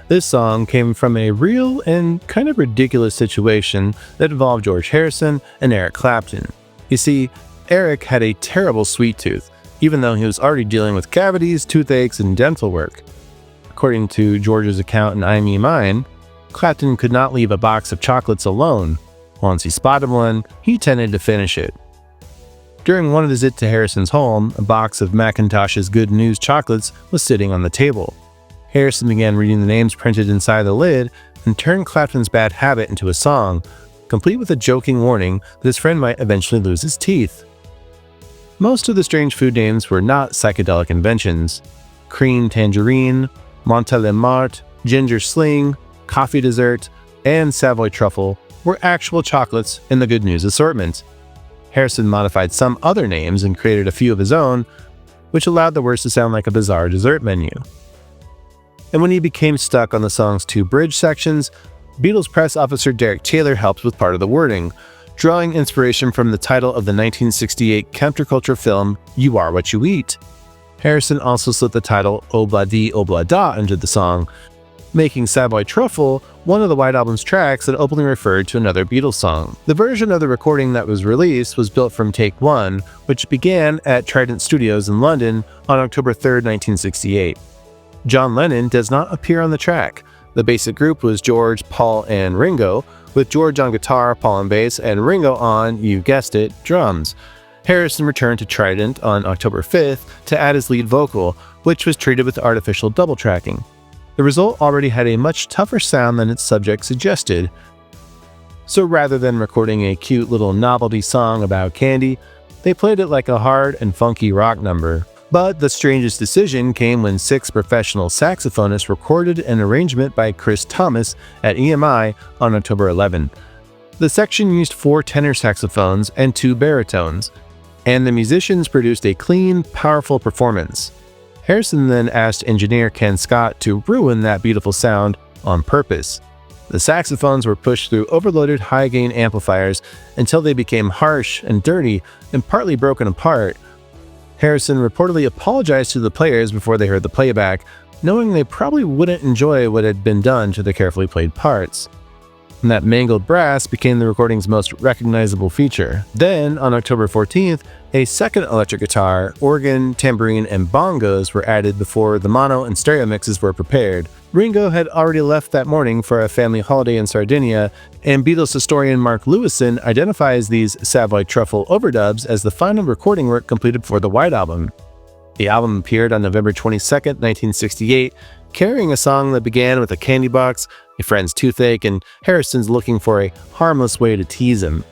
This song came from a real and kind of ridiculous situation that involved George Harrison and Eric Clapton. You see, Eric had a terrible sweet tooth, even though he was already dealing with cavities, toothaches, and dental work. According to George's account in I Me Mine, Clapton could not leave a box of chocolates alone. Once he spotted one, he tended to finish it. During one visit to Harrison's home, a box of Mackintosh's Good News chocolates was sitting on the table. Harrison began reading the names printed inside the lid and turned Clapton's bad habit into a song, complete with a joking warning that his friend might eventually lose his teeth. Most of the strange food names were not psychedelic inventions. Cream Tangerine, Montelimart, Ginger Sling, Coffee Dessert, and Savoy Truffle were actual chocolates in the Good News assortment. Harrison modified some other names and created a few of his own, which allowed the words to sound like a bizarre dessert menu. And when he became stuck on the song's two bridge sections, Beatles press officer Derek Taylor helped with part of the wording, drawing inspiration from the title of the 1968 counterculture film You Are What You Eat. Harrison also slipped the title Obla Di Obla Da into the song, making Savoy Truffle one of the White Album's tracks that openly referred to another Beatles song. The version of the recording that was released was built from take one, which began at Trident Studios in London on October 3, 1968. John Lennon does not appear on the track. The basic group was George, Paul, and Ringo, with George on guitar, Paul on bass, and Ringo on, you guessed it, drums. Harrison returned to Trident on October 5th to add his lead vocal, which was treated with artificial double tracking. The result already had a much tougher sound than its subject suggested. So rather than recording a cute little novelty song about candy, they played it like a hard and funky rock number. But the strangest decision came when 6 professional saxophonists recorded an arrangement by Chris Thomas at EMI on October 11. The section used 4 tenor saxophones and 2 baritones, and the musicians produced a clean, powerful performance. Harrison then asked engineer Ken Scott to ruin that beautiful sound on purpose. The saxophones were pushed through overloaded high-gain amplifiers until they became harsh and dirty and partly broken apart. Harrison reportedly apologized to the players before they heard the playback, knowing they probably wouldn't enjoy what had been done to the carefully played parts. And that mangled brass became the recording's most recognizable feature. Then, on October 14th, a second electric guitar, organ, tambourine, and bongos were added before the mono and stereo mixes were prepared. Ringo had already left that morning for a family holiday in Sardinia, and Beatles historian Mark Lewison identifies these Savoy Truffle overdubs as the final recording work completed for the White Album. The album appeared on November 22, 1968, carrying a song that began with a candy box, a friend's toothache, and Harrison's looking for a harmless way to tease him.